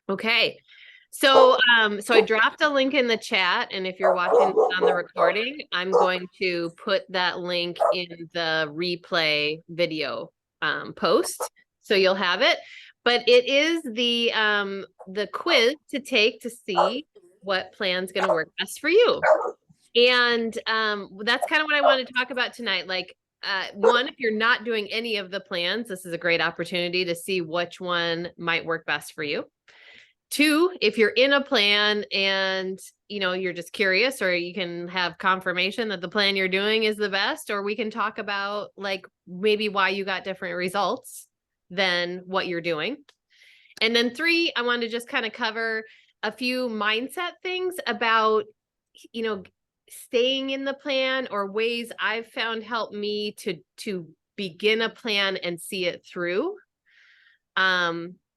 Okay. So I dropped a link in the chat, and if you're watching on the recording, I'm going to put that link in the replay video post, so you'll have it. But it is the quiz to take to see what plan's going to work best for you. And that's kind of what I wanted to talk about tonight. Like, one, if you're not doing any of the plans, this is a great opportunity to see which one might work best for you. Two, if you're in a plan and you're just curious, or you can have confirmation that the plan you're doing is the best, or we can talk about like maybe why you got different results than what you're doing. And then three, I wanted to just kind of cover a few mindset things about, staying in the plan, or ways I've found help me to begin a plan and see it through.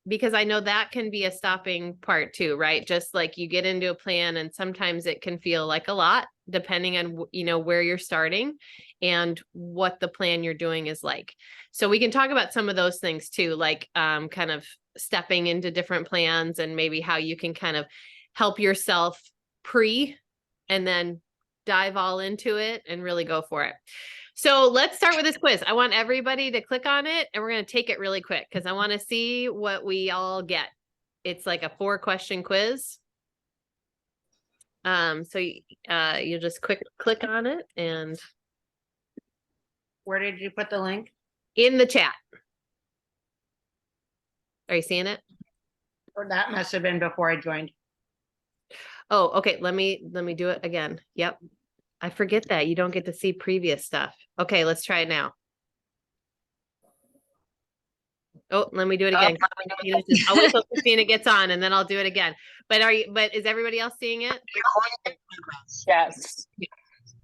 Because I know that can be a stopping part too, right? Just like you get into a plan and sometimes it can feel like a lot, depending on, where you're starting and what the plan you're doing is like. So we can talk about some of those things too, like kind of stepping into different plans and maybe how you can kind of help yourself and then dive all into it and really go for it. So let's start with this quiz. I want everybody to click on it, and we're going to take it really quick because I want to see what we all get. It's like a 4-question quiz. So you just click on it, and where did you put the link? In the chat. Are you seeing it? Or that must have been before I joined. Oh, okay. Let me do it again. Yep. I forget that you don't get to see previous stuff. Okay, let's try it now. Oh, let me do it again. I'll wait till Christina gets on and then I'll do it again. But is everybody else seeing it? Yes.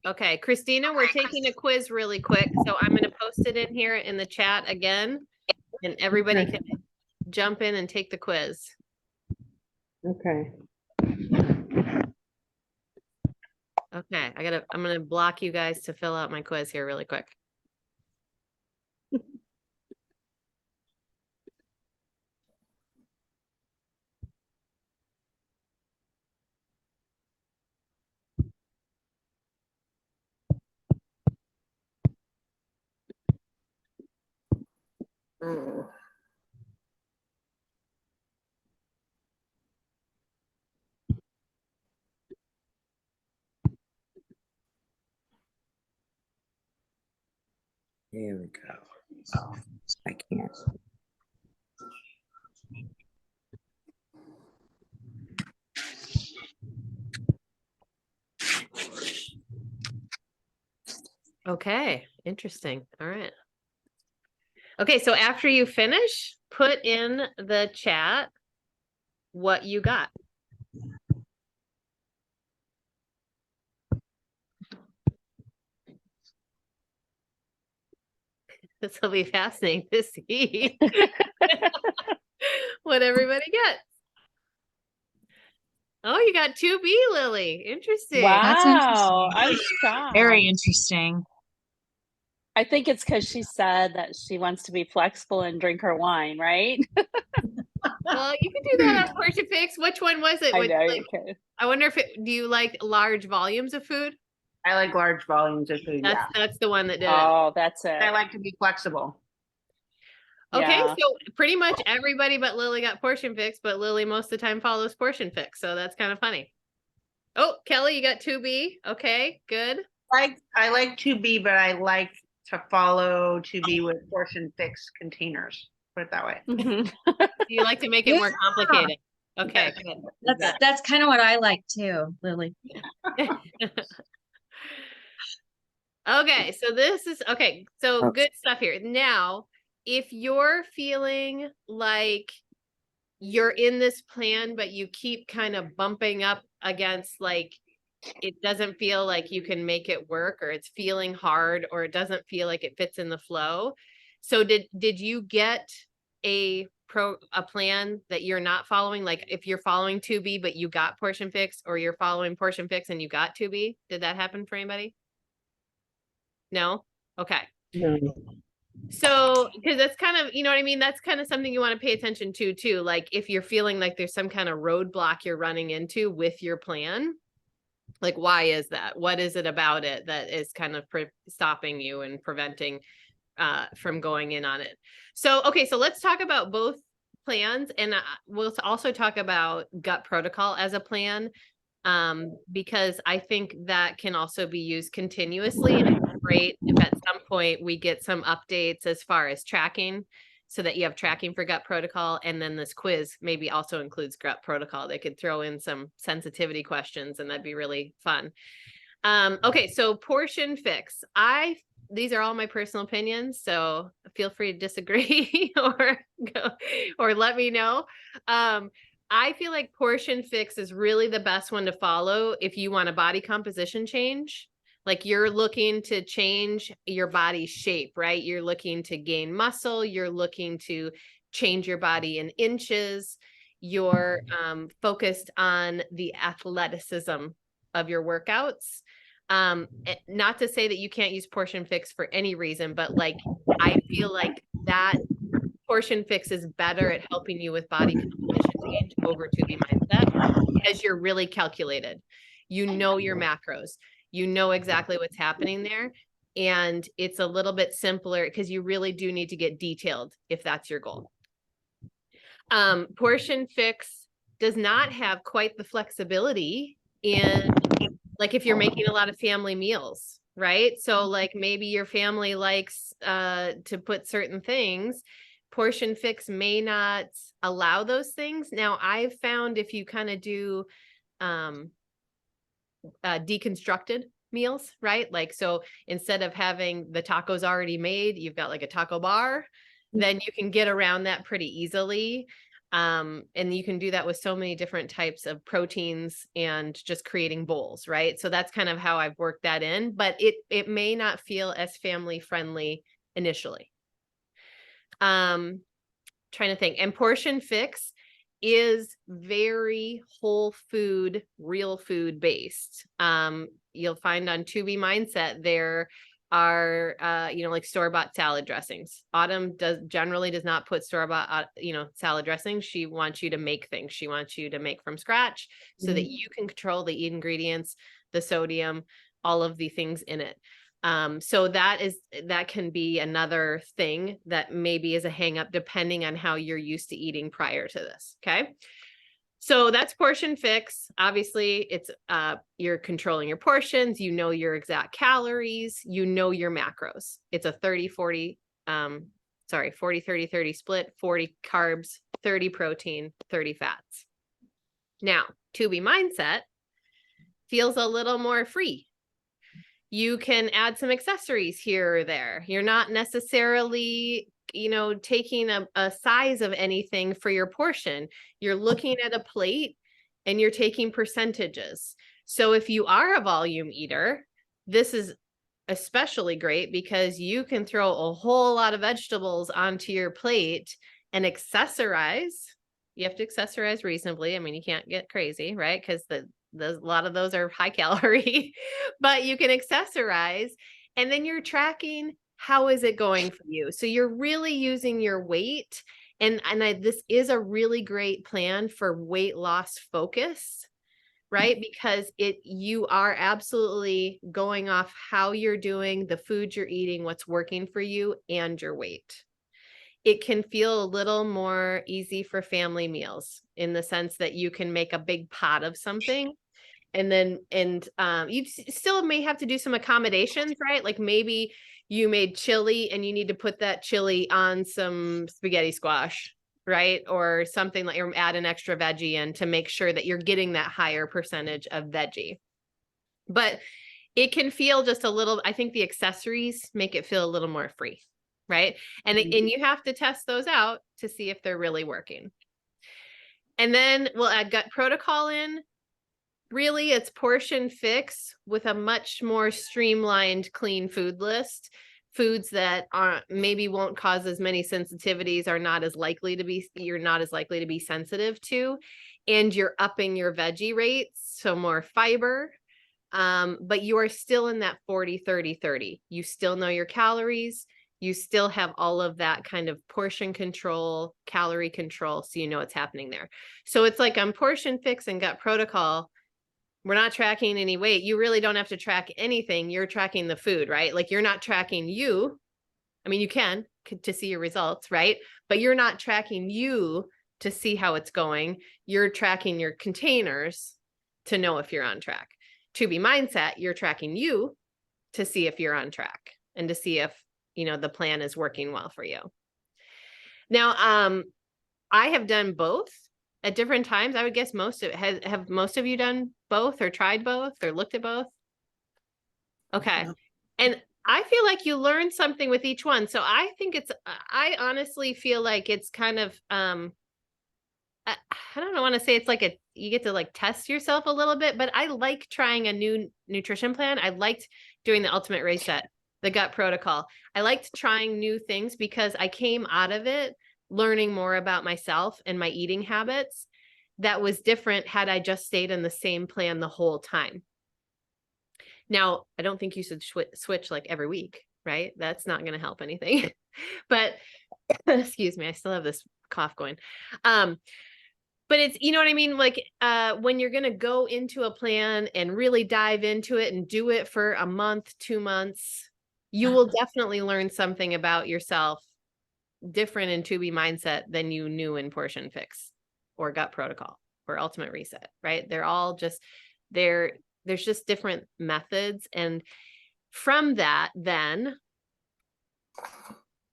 Okay, Christina, we're taking a quiz really quick. So I'm going to post it in here in the chat again, and everybody can jump in and take the quiz. Okay. Okay, I'm going to block you guys to fill out my quiz here really quick. Oh. Here we go. Oh, I can't. Okay, interesting. All right. Okay, so after you finish, put in the chat what you got. This will be fascinating to see what everybody gets. Oh, you got 2B, Lily. Interesting. Wow. That's interesting. I'm shocked. Very interesting. I think it's because she said that she wants to be flexible and drink her wine, right? Well, you can do that on Portion Fix. Which one was it? I know, Like, I wonder if do you like large volumes of food? I like large volumes of food. That's the one that did it. Oh, that's it. I like to be flexible. Okay, Yeah. so pretty much everybody but Lily got Portion Fix, but Lily most of the time follows Portion Fix, so that's kind of funny. Oh, Kelly, you got 2B. Okay, good. I like 2B, but I like to follow 2B with Portion Fix containers. Put it that way. You like to make it more complicated. Okay, good. That's kind of what I like too, Lily. Okay, so this is okay. So good stuff here. Now, if you're feeling like you're in this plan, but you keep kind of bumping up against like it doesn't feel like you can make it work, or it's feeling hard, or it doesn't feel like it fits in the flow. So did you get a plan that you're not following? Like if you're following 2B, but you got Portion Fix, or you're following Portion Fix and you got 2B, did that happen for anybody? No? Okay. No. So, because that's kind of, you know what I mean? That's kind of something you want to pay attention to too. Like if you're feeling like there's some kind of roadblock you're running into with your plan, like why is that? What is it about it that is kind of stopping you and preventing from going in on it? So, okay, so let's talk about both plans, and we'll also talk about gut protocol as a plan, because I think that can also be used continuously. And it's great if at some point we get some updates as far as tracking, so that you have tracking for gut protocol. And then this quiz maybe also includes gut protocol. They could throw in some sensitivity questions, and that'd be really fun. Okay, so portion fix. These are all my personal opinions, so feel free to disagree or let me know. I feel like portion fix is really the best one to follow if you want a body composition change. Like you're looking to change your body shape, right? You're looking to gain muscle. You're looking to change your body in inches. You're focused on the athleticism of your workouts. Not to say that you can't use portion fix for any reason, but like I feel like that portion fix is better at helping you with body composition change over 2B mindset, because you're really calculated. You know your macros. You know exactly what's happening there. And it's a little bit simpler because you really do need to get detailed if that's your goal. Portion fix does not have quite the flexibility in, like if you're making a lot of family meals, right? So like maybe your family likes to put certain things. Portion fix may not allow those things. Now I've found if you kind of do deconstructed meals, right? Like, so instead of having the tacos already made, you've got like a taco bar, then you can get around that pretty easily. And you can do that with so many different types of proteins and just creating bowls, right? So that's kind of how I've worked that in, but it may not feel as family friendly initially. Trying to think. And portion fix is very whole food, real food based. You'll find on 2B Mindset there are like store-bought salad dressings. Autumn generally does not put store-bought salad dressings. She wants you to make things. She wants you to make from scratch so that you can control the ingredients, the sodium, all of the things in it. So that can be another thing that maybe is a hang up depending on how you're used to eating prior to this. Okay. So that's portion fix. Obviously it's, you're controlling your portions, you know, your exact calories, you know, your macros. It's a 40, 30, 30 split, 40 carbs, 30 protein, 30 fats. Now 2B Mindset feels a little more free. You can add some accessories here or there. You're not necessarily, taking a size of anything for your portion. You're looking at a plate and you're taking percentages. So if you are a volume eater, this is especially great because you can throw a whole lot of vegetables onto your plate and accessorize. You have to accessorize reasonably. I mean, you can't get crazy, right? Because a lot of those are high calorie, but you can accessorize, and then you're tracking how is it going for you. So you're really using your weight, and this is a really great plan for weight loss focus, right? Because you are absolutely going off how you're doing, the food you're eating, what's working for you, and your weight. It can feel a little more easy for family meals in the sense that you can make a big pot of something. And you still may have to do some accommodations, right? Like maybe you made chili and you need to put that chili on some spaghetti squash, right? Or something like, or add an extra veggie in to make sure that you're getting that higher percentage of veggie. But it can feel just a little, I think the accessories make it feel a little more free, right? And you have to test those out to see if they're really working. And then we'll add gut protocol in. Really, it's portion fix with a much more streamlined, clean food list. Foods that maybe won't cause as many sensitivities, you're not as likely to be sensitive to, and you're upping your veggie rates, so more fiber. But you are still in that 40, 30, 30. You still know your calories. you still have all of that kind of portion control, calorie control, so you know what's happening there. So it's like on Portion Fix and Gut Protocol, we're not tracking any weight. You really don't have to track anything. You're tracking the food, right? Like you're not tracking you. I mean, you can to see your results, right? But you're not tracking you to see how it's going. You're tracking your containers to know if you're on track. To Be Mindset, you're tracking you to see if you're on track and to see if, you know, the plan is working well for you. Now, I have done both at different times. I would guess have most of you done both or tried both or looked at both? Okay. Yeah. And I feel like you learn something with each one. So I think I honestly feel like it's kind of, I don't want to say it's like you get to like test yourself a little bit, but I like trying a new nutrition plan. I liked doing the Ultimate Reset, the Gut Protocol. I liked trying new things because I came out of it learning more about myself and my eating habits that was different had I just stayed in the same plan the whole time. Now, I don't think you should switch like every week, right? That's not going to help anything. But excuse me, I still have this cough going. But it's, you know what I mean? Like when you're going to go into a plan and really dive into it and do it for a month, 2 months, you will definitely learn something about yourself different in To Be Mindset than you knew in Portion Fix or Gut Protocol or Ultimate Reset, right? They're all just, there's just different methods. And from that, then,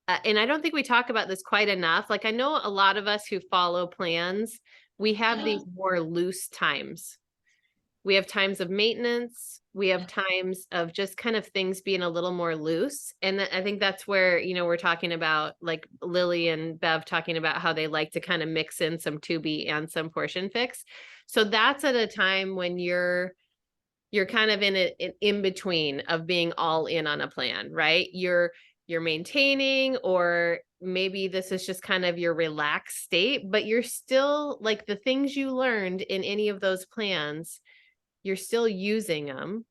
and I don't think we talk about this quite enough. Like I know a lot of us who follow plans, we have these more loose times. We have times of maintenance. We have times of just kind of things being a little more loose. And I think that's where, you know, we're talking about like Lily and Bev talking about how they like to kind of mix in some To Be and some Portion Fix. So that's at a time when you're kind of in between of being all in on a plan, right? You're maintaining, or maybe this is just kind of your relaxed state, but you're still like the things you learned in any of those plans, you're still using them.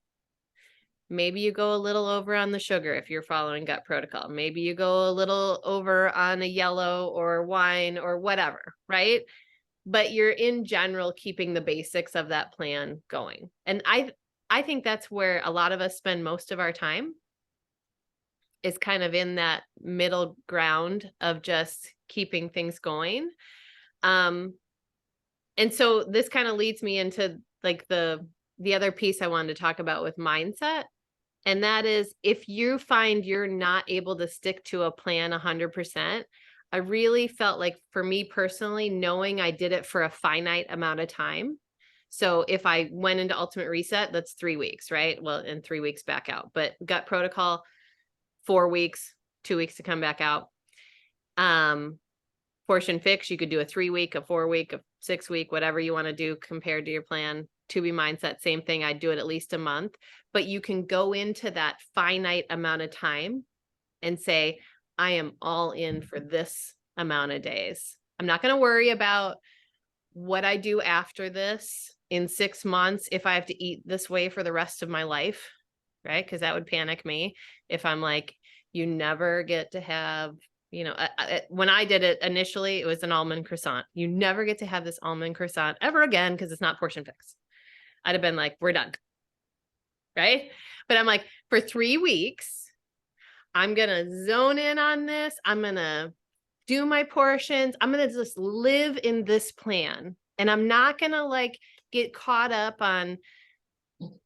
Maybe you go a little over on the sugar if you're following Gut Protocol. Maybe you go a little over on a yellow or wine or whatever, right? But you're in general keeping the basics of that plan going. And I think that's where a lot of us spend most of our time, is kind of in that middle ground of just keeping things going. And so this kind of leads me into like the other piece I wanted to talk about with mindset. And that is, if you find you're not able to stick to a plan 100%, I really felt like for me personally, knowing I did it for a finite amount of time. So if I went into Ultimate Reset, that's 3 weeks, right? Well, in 3 weeks back out, but Gut Protocol, 4 weeks, 2 weeks to come back out. Portion Fix, you could do a 3 week, a 4 week, a 6 week, whatever you want to do compared to your plan. To Be Mindset, same thing. I'd do it at least a month, but you can go into that finite amount of time and say, I am all in for this amount of days. I'm not going to worry about what I do after this in 6 months if I have to eat this way for the rest of my life, right? Because that would panic me if I'm like, you never get to have, you know, when I did it initially, it was an almond croissant. You never get to have this almond croissant ever again because it's not Portion Fix. I'd have been like, we're done, right? But I'm like, for 3 weeks, I'm going to zone in on this. I'm going to do my portions. I'm going to just live in this plan. And I'm not going to like get caught up on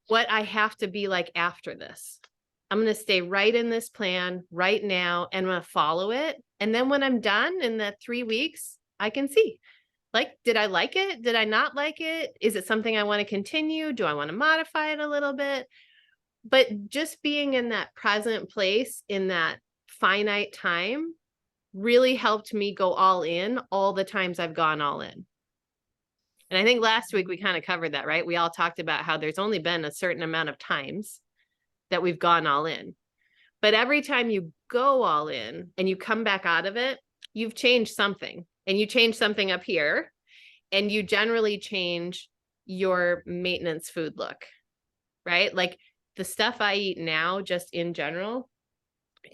what I have to be like after this. I'm going to stay right in this plan right now, and I'm going to follow it. And then when I'm done in the 3 weeks, I can see, like, did I like it? Did I not like it? Is it something I want to continue? Do I want to modify it a little bit? But just being in that present place in that finite time really helped me go all in all the times I've gone all in. And I think last week we kind of covered that, right? We all talked about how there's only been a certain amount of times that we've gone all in. But every time you go all in and you come back out of it, you've changed something. And you change something up here, and you generally change your maintenance food look, right? Like the stuff I eat now, just in general,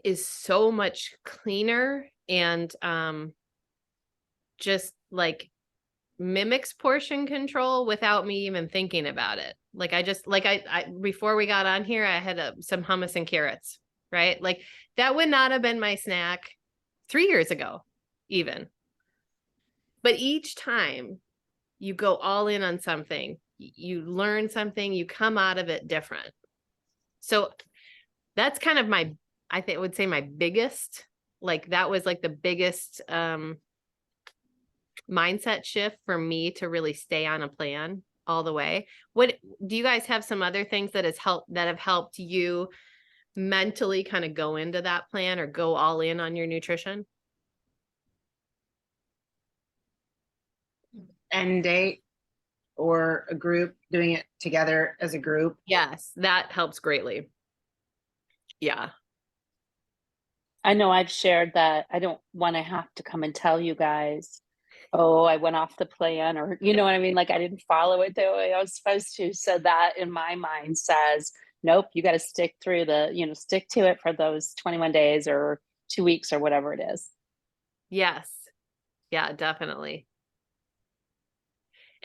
is so much cleaner and just like mimics portion control without me even thinking about it. Like I before we got on here, I had some hummus and carrots, right? Like that would not have been my snack 3 years ago, even. But each time you go all in on something, you learn something, you come out of it different. So that's kind of my, I think I would say my biggest, like that was like the biggest mindset shift for me to really stay on a plan all the way. What do you guys have some other things that have helped you mentally kind of go into that plan or go all in on your nutrition? End date or a group, doing it together as a group. Yes, that helps greatly. Yeah. I know I've shared that I don't want to have to come and tell you guys, oh, I went off the plan, or you know what I mean? Like I didn't follow it the way I was supposed to. So that in my mind says, nope, you got to stick through stick to it for those 21 days or 2 weeks or whatever it is. Yes. Yeah, definitely.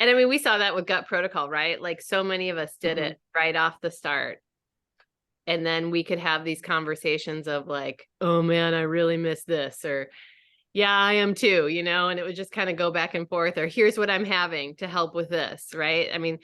And I mean, we saw that with Gut Protocol, right? Like so many of us did it right off the start. And then we could have these conversations of like, oh man, I really miss this, or yeah, I am too, and it would just kind of go back and forth, or here's what I'm having to help with this, right? I mean,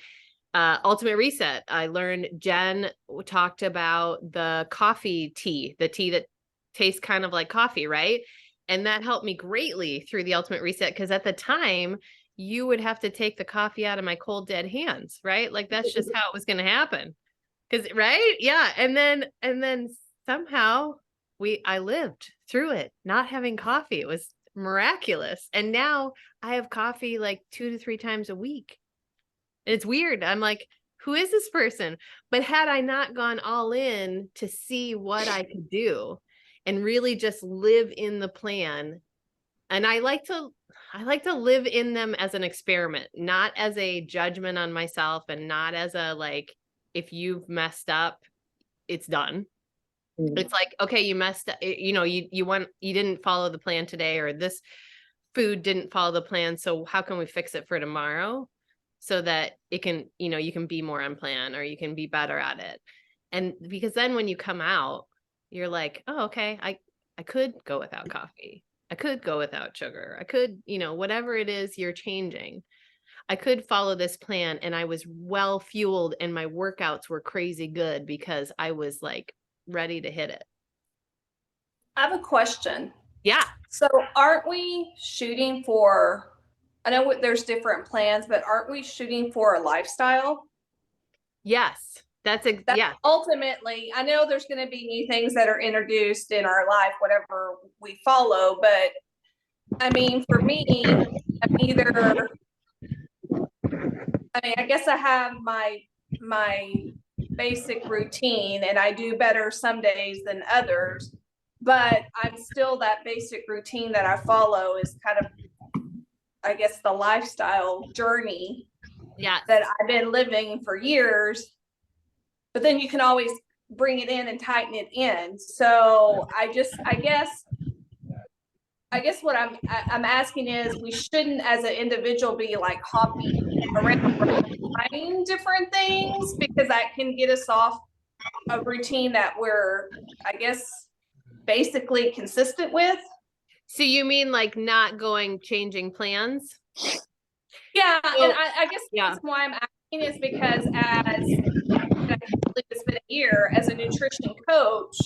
Ultimate Reset, I learned Jen talked about the coffee tea, the tea that tastes kind of like coffee, right? And that helped me greatly through the Ultimate Reset, because at the time, you would have to take the coffee out of my cold, dead hands, right? Like that's just how it was going to happen. Because, right? Yeah. And then somehow I lived through it, not having coffee. It was miraculous. And now I have coffee like 2 to 3 times a week. It's weird. I'm like, who is this person? But had I not gone all in to see what I could do and really just live in the plan, and I like to live in them as an experiment, not as a judgment on myself, and not as a like, if you've messed up, it's done. It's like, okay, you messed up, you didn't follow the plan today, or this food didn't follow the plan. So how can we fix it for tomorrow so that it can, you can be more on plan, or you can be better at it. And because then when you come out, you're like, oh, okay, I could go without coffee. I could go without sugar. I could, whatever it is you're changing, I could follow this plan, and I was well fueled, and my workouts were crazy good because I was like ready to hit it. I have a question. Yeah. So aren't we shooting for, I know there's different plans, but aren't we shooting for a lifestyle? Yes. Yeah. Ultimately, I know there's going to be new things that are introduced in our life, whatever we follow, but I mean, for me, I guess I have my basic routine, and I do better some days than others, but I'm still, that basic routine that I follow is kind of, I guess, the lifestyle journey that I've been living for years. But then you can always bring it in and tighten it in. So I guess what I'm asking is, we shouldn't as an individual be like hopping around trying different things, because that can get us off a routine that we're, I guess, basically consistent with. So you mean like not changing plans? Yeah. And I guess that's why I'm asking, is because it's been a year as a nutrition coach,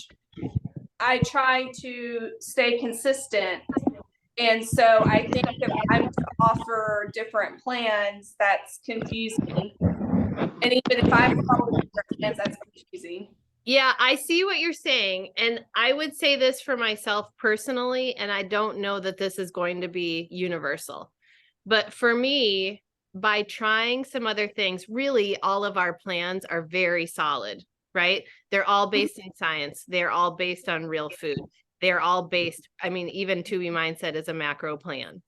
I try to stay consistent. And so I think that I want to offer different plans, that's confusing. And even if I follow different plans, that's confusing. Yeah, I see what you're saying. And I would say this for myself personally, and I don't know that this is going to be universal. But for me, by trying some other things, really all of our plans are very solid, right? They're all based in science. They're all based on real food. They're all based, I mean, even To Be Mindset is a macro plan.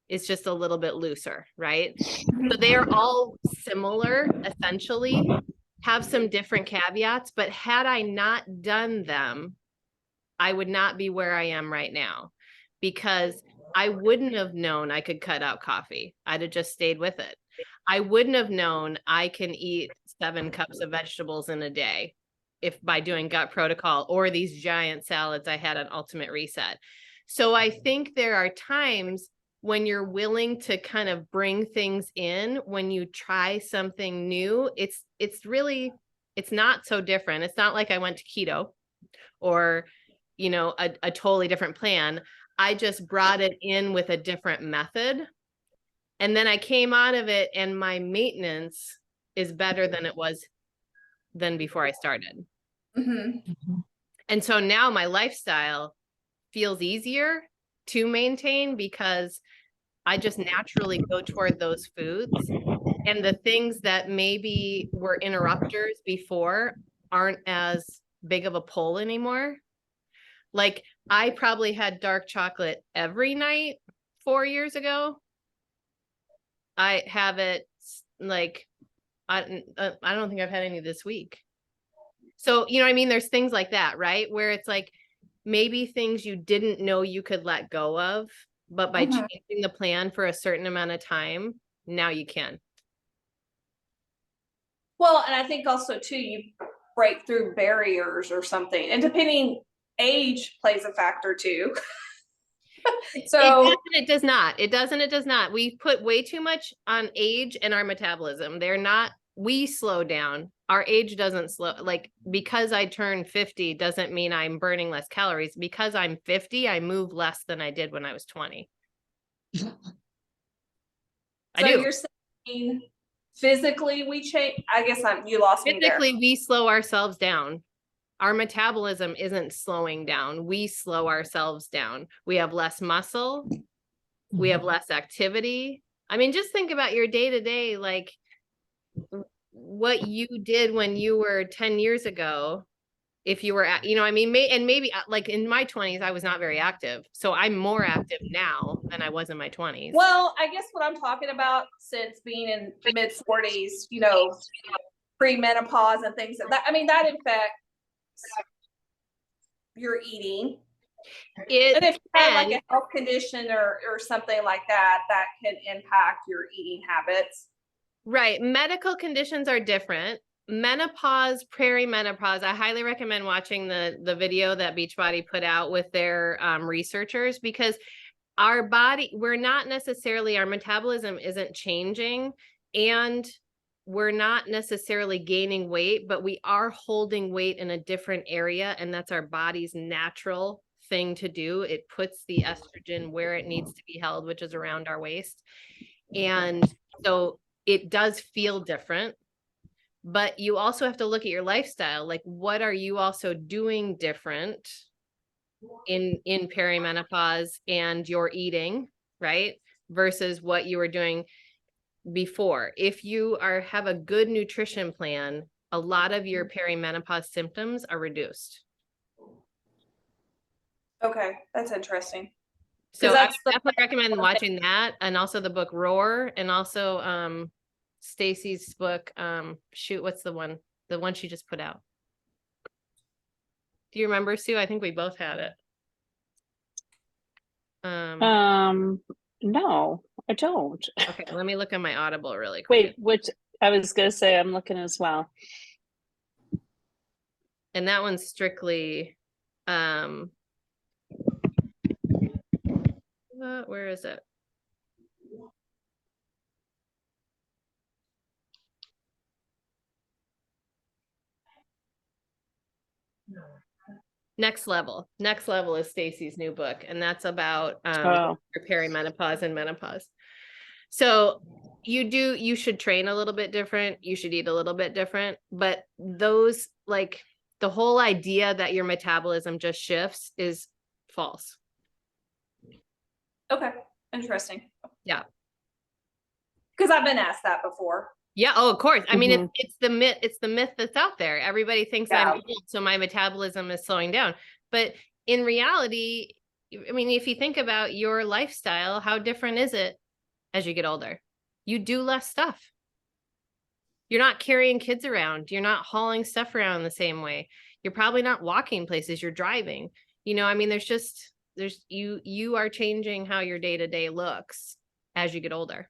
It's just a little bit looser, right? So they're all similar, essentially, have some different caveats, but had I not done them, I would not be where I am right now, because I wouldn't have known I could cut out coffee. I'd have just stayed with it. I wouldn't have known I can eat 7 cups of vegetables in a day if by doing gut protocol or these giant salads I had on Ultimate Reset. So I think there are times when you're willing to kind of bring things in, when you try something new, it's not so different. It's not like I went to keto or, you know, a totally different plan. I just brought it in with a different method. And then I came out of it and my maintenance is better than it was than before I started. Mhm. And so now my lifestyle feels easier to maintain because I just naturally go toward those foods. And the things that maybe were interrupters before aren't as big of a pull anymore. Like I probably had dark chocolate every night 4 years ago. I have it like, I don't think I've had any this week. So, you know what I mean? There's things like that, right? Where it's like maybe things you didn't know you could let go of, but by Mhm. changing the plan for a certain amount of time, now you can. Well, and I think also too, you break through barriers or something, and depending age plays a factor too. So It does not. It doesn't. It does not. We put way too much on age and our metabolism. They're not, we slow down. Our age doesn't slow. Like because I turned 50 doesn't mean I'm burning less calories. Because I'm 50, I move less than I did when I was 20. I so do. you're saying physically we change. I guess you lost me there. Physically, we slow ourselves down. Our metabolism isn't slowing down. We slow ourselves down. We have less muscle. We have less activity. I mean, just think about your day to day, like what you did when you were 10 years ago. If you were at, you know, I mean, maybe like in my 20s, I was not very active. So I'm more active now than I was in my 20s. Well, I guess what I'm talking about, since being in mid 40s, you know, pre-menopause and things like that. I mean, that affects your eating. And if you have like a health condition or something like that, that can impact your eating habits. Right. Medical conditions are different. Menopause, perimenopause, I highly recommend watching the video that Beachbody put out with their researchers, because our body, we're not necessarily, our metabolism isn't changing and we're not necessarily gaining weight, but we are holding weight in a different area. And that's our body's natural thing to do. It puts the estrogen where it needs to be held, which is around our waist. And so it does feel different, but you also have to look at your lifestyle. Like, what are you also doing different in perimenopause and your eating, right? Versus what you were doing before. If you have a good nutrition plan, a lot of your perimenopause symptoms are reduced. Okay, that's interesting. So I that's definitely recommend watching that, and also the book Roar, and also Stacy's book, shoot, what's the one she just put out? Do you remember, Sue? I think we both had it. No, I don't. Okay, let me look on my Audible really quick. Wait, which I was gonna say I'm looking as well. And that one's strictly where is it? Next Level. Next Level is Stacy's new book, and that's about perimenopause and menopause. So you should train a little bit different. You should eat a little bit different, but those, like, the whole idea that your metabolism just shifts is false. Okay, interesting. Yeah. Because I've been asked that before. Yeah. Oh, of course. I mean, it's the myth. It's the myth that's out there. Everybody thinks I'm old, so my metabolism is slowing down. But in reality, I mean, if you think about your lifestyle, how different is it as you get older? You do less stuff. You're not carrying kids around. You're not hauling stuff around the same way. You're probably not walking places. You're driving. You know, I mean, there's you are changing how your day-to-day looks as you get older.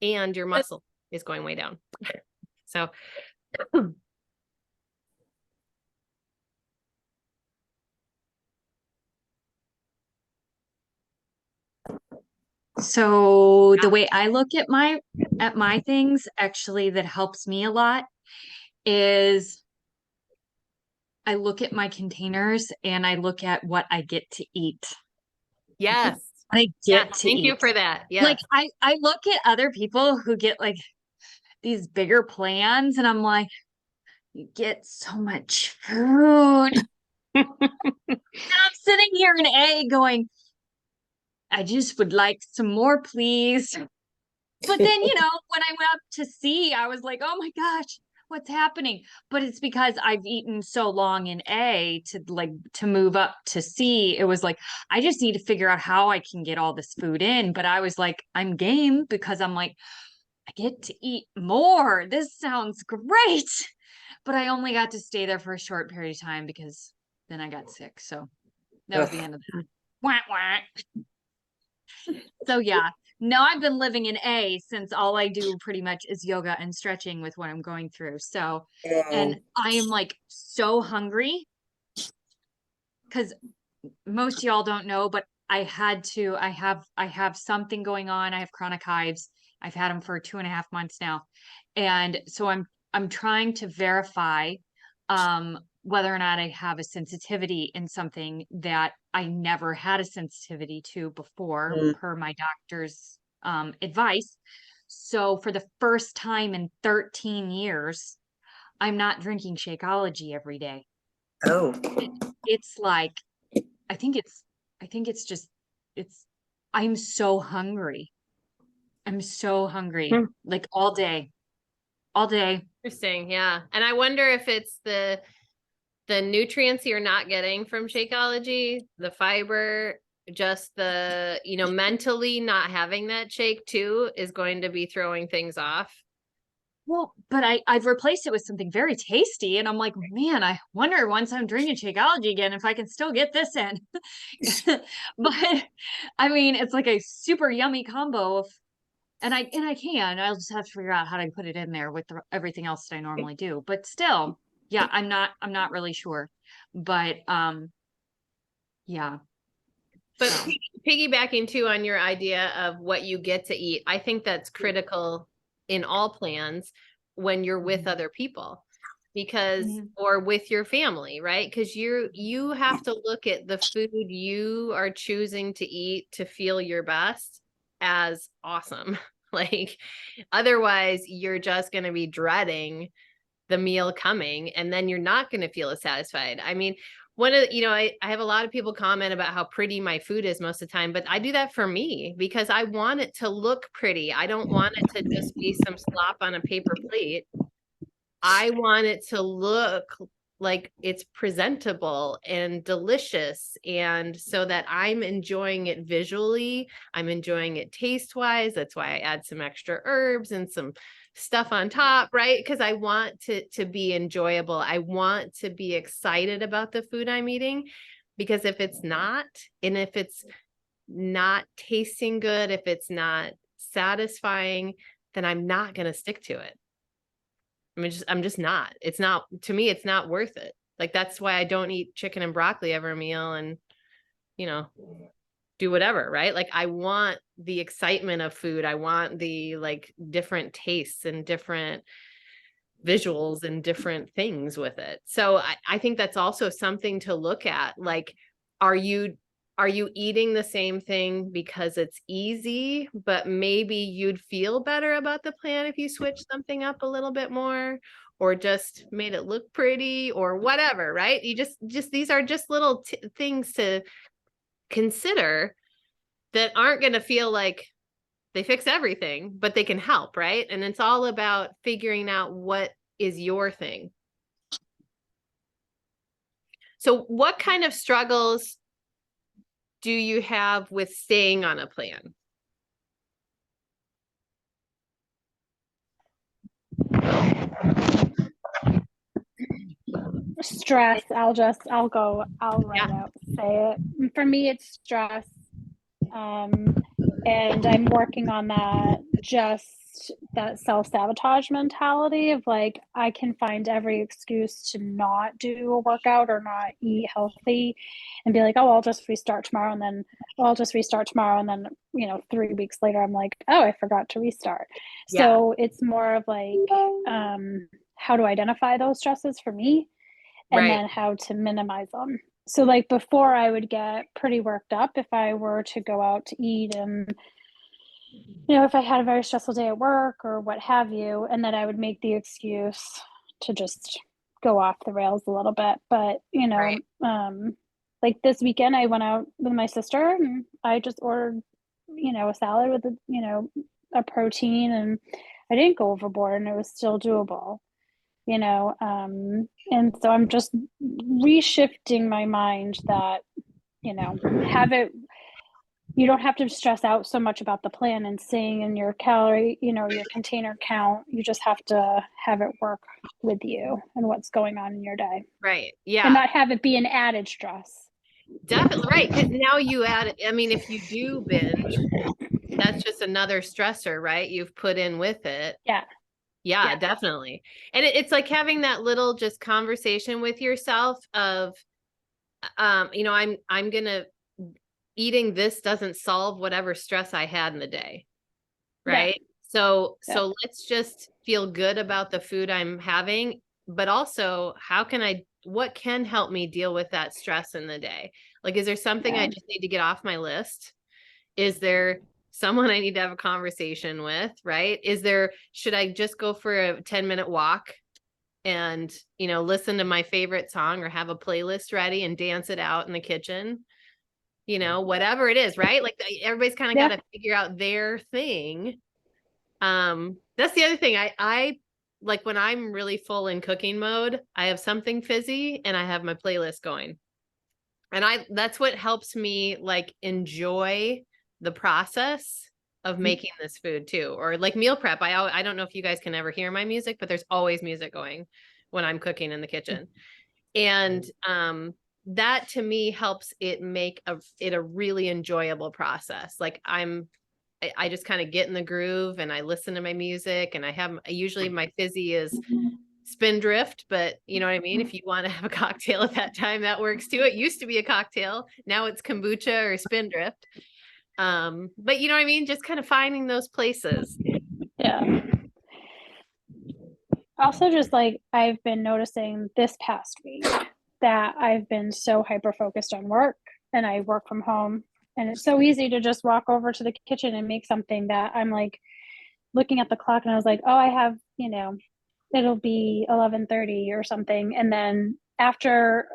And your muscle is going way down. So So the way I look at my things actually that helps me a lot is I look at my containers and I look at what I get to eat. yes. What I Yeah, get to thank you eat. for that. Like Yes. I look at other people who get like these bigger plans and I'm like, you get so much food. And I'm sitting here in A going, I just would like some more, please. But then, you know, when I went up to C, I was like, oh my gosh, what's happening? But it's because I've eaten so long in A to move up to C. It was like, I just need to figure out how I can get all this food in. But I was like, I'm game because I'm like, I get to eat more. This sounds great. But I only got to stay there for a short period of time because then I got sick. So that was the end of that. Wah, wah. So yeah, now I've been living in A since all I do pretty much is yoga and stretching with what I'm going through. So, and I am like so hungry because most of y'all don't know, but I have something going on. I have chronic hives. I've had them for 2.5 months now. And so I'm trying to verify whether or not I have a sensitivity in something that I never had a sensitivity to before, per my doctor's advice. So for the first time in 13 years, I'm not drinking Shakeology every day. Oh, It's like, I think it's just, I'm so hungry. I'm so hungry, like all day, all day. Interesting. Yeah. And I wonder if it's the nutrients you're not getting from Shakeology, the fiber, just the, you know, mentally not having that shake too is going to be throwing things off. Well, but I've replaced it with something very tasty, and I'm like, man, I wonder once I'm drinking Shakeology again if I can still get this in. But I mean, it's like a super yummy combo of, and I can. I'll just have to figure out how to put it in there with everything else that I normally do. But still, yeah, I'm not really sure. But yeah. But So. piggybacking too on your idea of what you get to eat, I think that's critical in all plans when you're with other people, because or with your family, right? Because you have to look at the food you are choosing to eat to feel your best as awesome. Like otherwise you're just going to be dreading the meal coming and then you're not going to feel as satisfied. I mean, one of you know, I have a lot of people comment about how pretty my food is most of the time, but I do that for me because I want it to look pretty. I don't want it to just be some slop on a paper plate. I want it to look like it's presentable and delicious, and so that I'm enjoying it visually, I'm enjoying it taste wise. That's why I add some extra herbs and some stuff on top, right? Because I want to be enjoyable. I want to be excited about the food I'm eating, because if it's not, and if it's not tasting good, if it's not satisfying, then I'm not going to stick to it. I'm just not. It's not, to me, it's not worth it. Like that's why I don't eat chicken and broccoli every meal and, you know, do whatever, right? Like I want the excitement of food. I want the like different tastes and different visuals and different things with it. So I think that's also something to look at. Like, are you eating the same thing because it's easy, but maybe you'd feel better about the plan if you switched something up a little bit more, or just made it look pretty or whatever, right? You just these are just little things to consider that aren't going to feel like they fix everything, but they can help, right? And it's all about figuring out what is your thing. So what kind of struggles do you have with staying on a plan? Stress. I'll write out, say it. For me, it's stress. And I'm working on that, just that self-sabotage mentality of like, I can find every excuse to not do a workout or not eat healthy and be like, oh, I'll just restart tomorrow. And then, well, I'll just restart tomorrow. And then, 3 weeks later, I'm like, oh, I forgot to restart. Yeah. So it's more of like, how to identify those stresses for me and Right. then how to minimize them. So like before I would get pretty worked up if I were to go out to eat and if I had a very stressful day at work or what have you, and then I would make the excuse to just go off the rails a little bit. But Right. like this weekend I went out with my sister and I just ordered, a salad with a protein, and I didn't go overboard and it was still doable. And so I'm just reshifting my mind that, you don't have to stress out so much about the plan and seeing in your calorie, your container count. You just have to have it work with you and what's going on in your day Right. and Yeah. not have it be an added stress. Definitely. Right. Because now you add, I mean, if you do binge, that's just another stressor, right? You've put in with it. Yeah. Yeah, definitely. And it's like having that little just conversation with yourself of, I'm gonna, eating this doesn't solve whatever stress I had in the day. Right. So let's just feel good about the food I'm having, but also what can help me deal with that stress in the day? Like, is there something I just need to get off my list? Is there someone I need to have a conversation with, right? Should I just go for a 10-minute walk and, listen to my favorite song or have a playlist ready and dance it out in the kitchen? Whatever it is, right? Like everybody's kind of got to figure out their thing. That's the other thing. I like when I'm really full in cooking mode, I have something fizzy and I have my playlist going. And that's what helps me like enjoy the process of making this food too. Or like meal prep. I don't know if you guys can ever hear my music, but there's always music going when I'm cooking in the kitchen. And that to me helps it make it a really enjoyable process. Like I just kind of get in the groove and I listen to my music, and usually my fizzy is Spindrift, but you know what I mean? If you want to have a cocktail at that time, that works too. It used to be a cocktail. Now it's kombucha or Spindrift. But you know what I mean? Just kind of finding those places. Yeah. Also, just like I've been noticing this past week that I've been so hyper focused on work, and I work from home, and it's so easy to just walk over to the kitchen and make something that I'm like looking at the clock and I was like, oh, I have, it'll be 11:30 or something. And then after,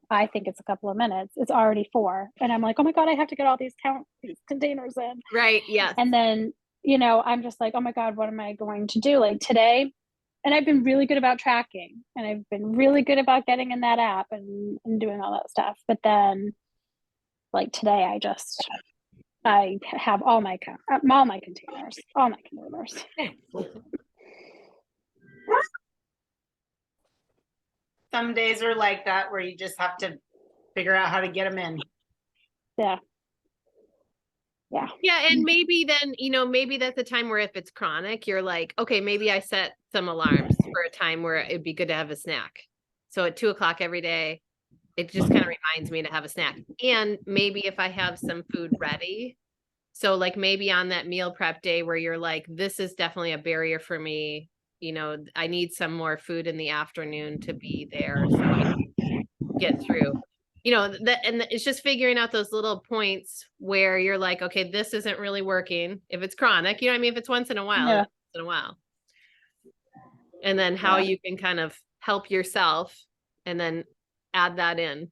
I think it's a couple of minutes, it's already 4. And I'm like, oh my God, I have to get all these containers in. Right. Yes. And then, I'm just like, oh my God, what am I going to do? Like today, and I've been really good about tracking, and I've been really good about getting in that app and doing all that stuff. But then like today, I have all my containers. Some days are like that where you just have to figure out how to get them in. Yeah. Yeah. And maybe then, maybe that's a time where if it's chronic, you're like, okay, maybe I set some alarms for a time where it'd be good to have a snack. So at 2:00 every day, it just kind of reminds me to have a snack. And maybe if I have some food ready, so like maybe on that meal prep day where you're like, this is definitely a barrier for me. I need some more food in the afternoon to be there so I can get through. And it's just figuring out those little points where you're like, okay, this isn't really working. If it's chronic, you know what I mean? If it's once in a while, once in a while. And then how you can kind of help yourself and then add that in.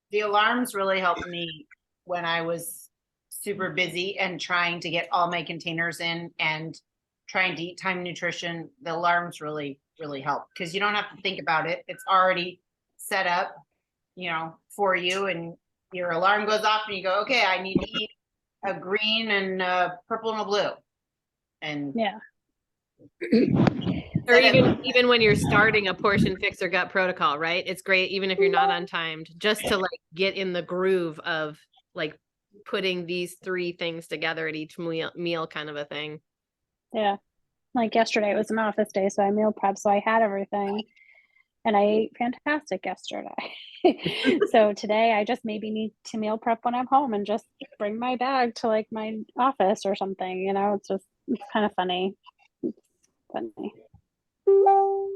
The alarms really helped me when I was super busy and trying to get all my containers in and trying to eat time nutrition. The alarms really, really help because you don't have to think about it. It's already set up, for you, and your alarm goes off and you go, okay, I need to eat a green and a purple and a blue. And Or even when you're starting a portion fix or gut protocol, right? It's great even if you're not on timed, just to like get in the groove of like putting these 3 things together at each meal kind of a thing. Yeah. Like yesterday, it was an office day, so I meal prepped, so I had everything. And I ate fantastic yesterday. So today I just maybe need to meal prep when I'm home and just bring my bag to like my office or something, you know, it's kind of funny. It's funny. Well,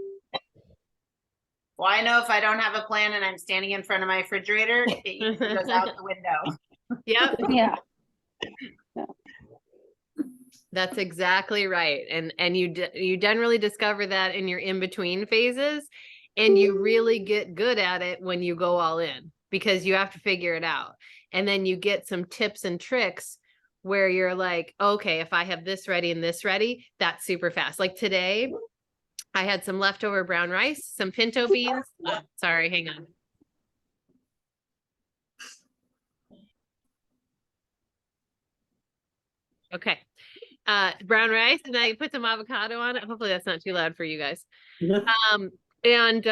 I know if I don't have a plan and I'm standing in front of my refrigerator, it usually goes out the window. Yep. Yeah. That's exactly right. And you generally discover that in your in-between phases, and you really get good at it when you go all in, because you have to figure it out. And then you get some tips and tricks where you're like, okay, if I have this ready and this ready, that's super fast. Like today, I had some leftover brown rice, some pinto beans. Oh, sorry, hang on. Okay. Brown rice, and I put some avocado on it. Hopefully that's not too loud for you guys. And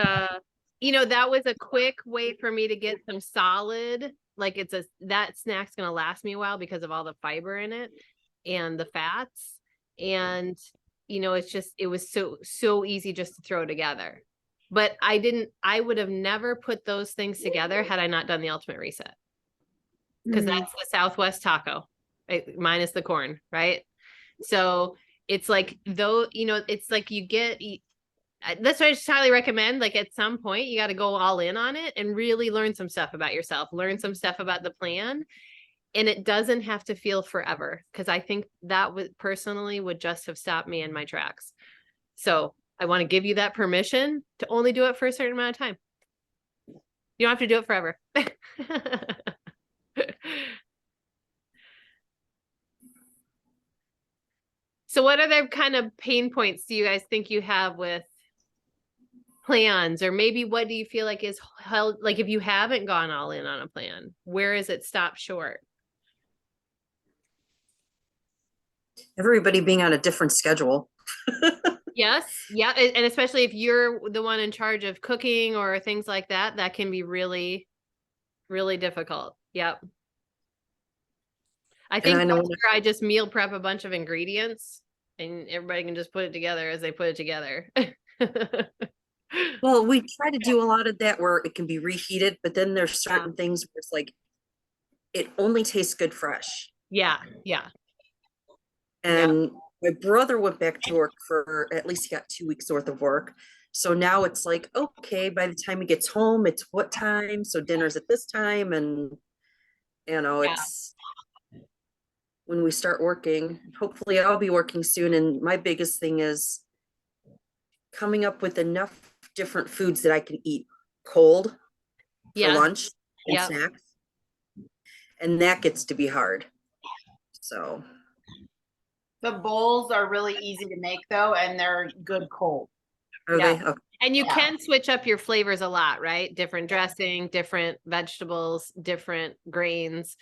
you know, that was a quick way for me to get some solid, like that snack's gonna last me a while because of all the fiber in it and the fats. And you know, it was so easy just to throw together. But I would have never put those things together had I not done the ultimate reset. Because that's the Southwest taco, right? Minus the corn, right? So it's like, though, you know, it's like that's why I just highly recommend, like at some point you got to go all in on it and really learn some stuff about yourself, learn some stuff about the plan. And it doesn't have to feel forever, because I think that personally would just have stopped me in my tracks. So I want to give you that permission to only do it for a certain amount of time. You don't have to do it forever. So what other kind of pain points do you guys think you have with plans? Or maybe what do you feel like is held, like if you haven't gone all in on a plan, where is it stopped short? Everybody being on a different schedule. Yes. Yeah. And especially if you're the one in charge of cooking or things like that, that can be really, really difficult. Yep. I think that's where I just meal prep a bunch of ingredients and everybody can just put it together as they put it together. Well, we try to do a lot of that where it can be reheated, but then there's certain things where it's like, it only tastes good fresh. Yeah. Yeah. And my brother went back to work for, at least he got 2 weeks worth of work. So now it's like, okay, by the time he gets home, it's what time? So dinner's at this time. And, you know, it's when we start working, hopefully I'll be working soon. And my biggest thing is coming up with enough different foods that I can eat cold for lunch and snacks. And that gets to be hard. So the bowls are really easy to make though, and they're good cold. Are they? Okay. And you can switch up your flavors a lot, right? Different dressing, different vegetables, different grains.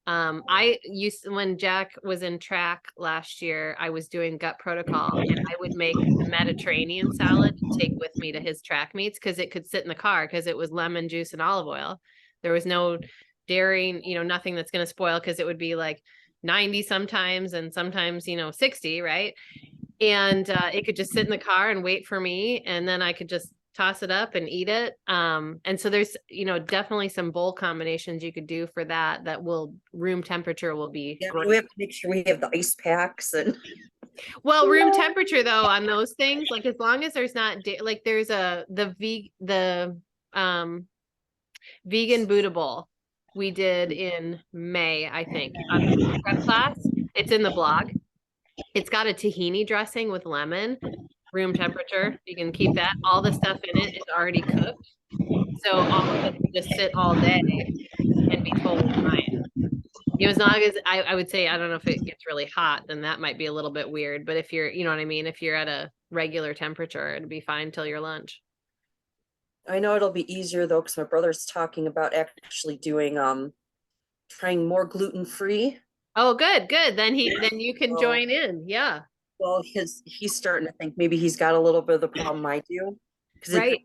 When Jack was in track last year, I was doing gut protocol and I would make the Mediterranean salad to take with me to his track meets because it could sit in the car because it was lemon juice and olive oil. There was no dairy, you know, nothing that's going to spoil because it would be like 90 sometimes and sometimes, you know, 60, right? And it could just sit in the car and wait for me, and then I could just toss it up and eat it. And so there's, you know, definitely some bowl combinations you could do for that will room temperature will be great. We have to make sure we have the ice packs and well, room temperature though on those things, like as long as there's not like there's the vegan Buddha bowl we did in May, I think, on the prep class. It's in the blog. It's got a tahini dressing with lemon, room temperature. You can keep that. All the stuff in it is already cooked. So all of it can just sit all day and be totally fine. You know, as long as I would say, I don't know if it gets really hot, then that might be a little bit weird. But if you're, you know what I mean? If you're at a regular temperature, it'd be fine till your lunch. I know it'll be easier though, because my brother's talking about actually doing trying more gluten-free. Oh, good. Then you can join in. Yeah. Well, he's starting to think maybe he's got a little bit of the problem I do. Because Right.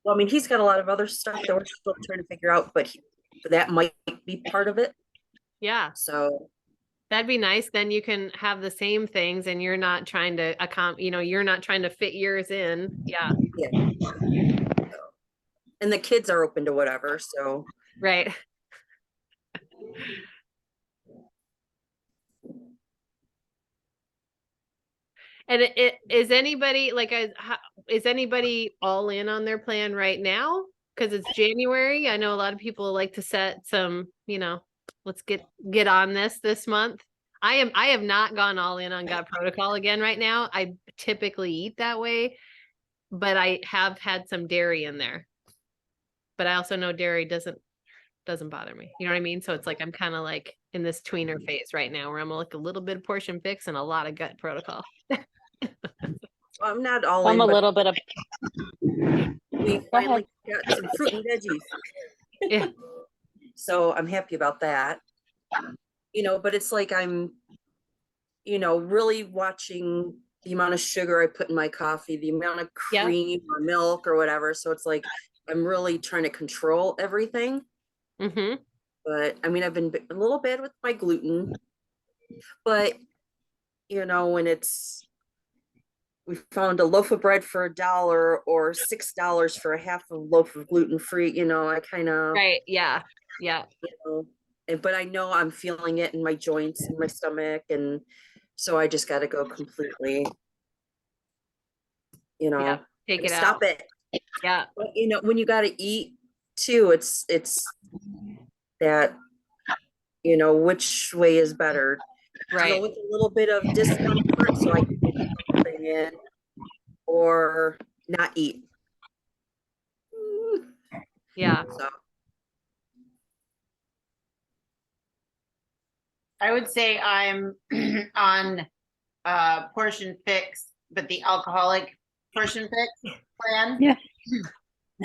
well, I mean, he's got a lot of other stuff that we're still trying to figure out, but that might be part of it. Yeah. So, That'd be nice. Then you can have the same things and you're not trying to you're not trying to fit yours in. Yeah. yeah. And the kids are open to whatever, so. Right. And it is anybody is anybody all in on their plan right now? Because it's January. I know a lot of people like to set some, let's get on this month. I have not gone all in on gut protocol again right now. I typically eat that way, but I have had some dairy in there. But I also know dairy doesn't bother me. You know what I mean? So it's like I'm kind of like in this tweener phase right now where I'm like a little bit of portion fix and a lot of gut protocol. I'm not all I'm in, a but little bit of, we finally got some fruit and veggies. Yeah. So I'm happy about that. But it's like I'm, really watching the amount of sugar I put in my coffee, the amount of Yeah. cream or milk or whatever. So it's like I'm really trying to control everything. Mm-hmm. But I mean, I've been a little bad with my gluten, but when we found a loaf of bread for $1 or $6 for a half a loaf of gluten-free, I kind of, Right. Yeah. Yeah. but I know I'm feeling it in my joints and my stomach. And so I just got to go completely, Yeah. Take it stop out. it. Yeah. But, when you got to eat too, it's that, which way is better. Right. With a little bit of discomfort so I can get something in or not eat. Yeah. So I would say I'm on portion fix, but the alcoholic portion fix plan. Yeah.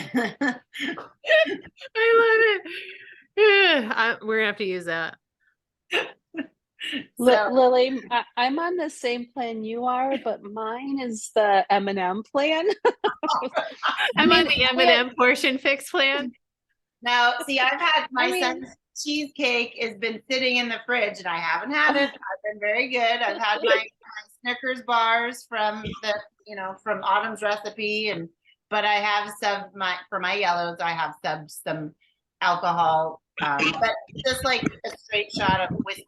I love it. We're gonna have to use that. So, Lily, I'm on the same plan you are, but mine is the M&M plan. I'm on mean, the M&M portion fix plan. now, see, I've had my I mean- son's cheesecake has been sitting in the fridge and I haven't had it. I've been very good. I've had my Snickers bars from from Autumn's recipe, but I have subbed for my yellows, I have subbed some alcohol, but just like a straight shot of whiskey,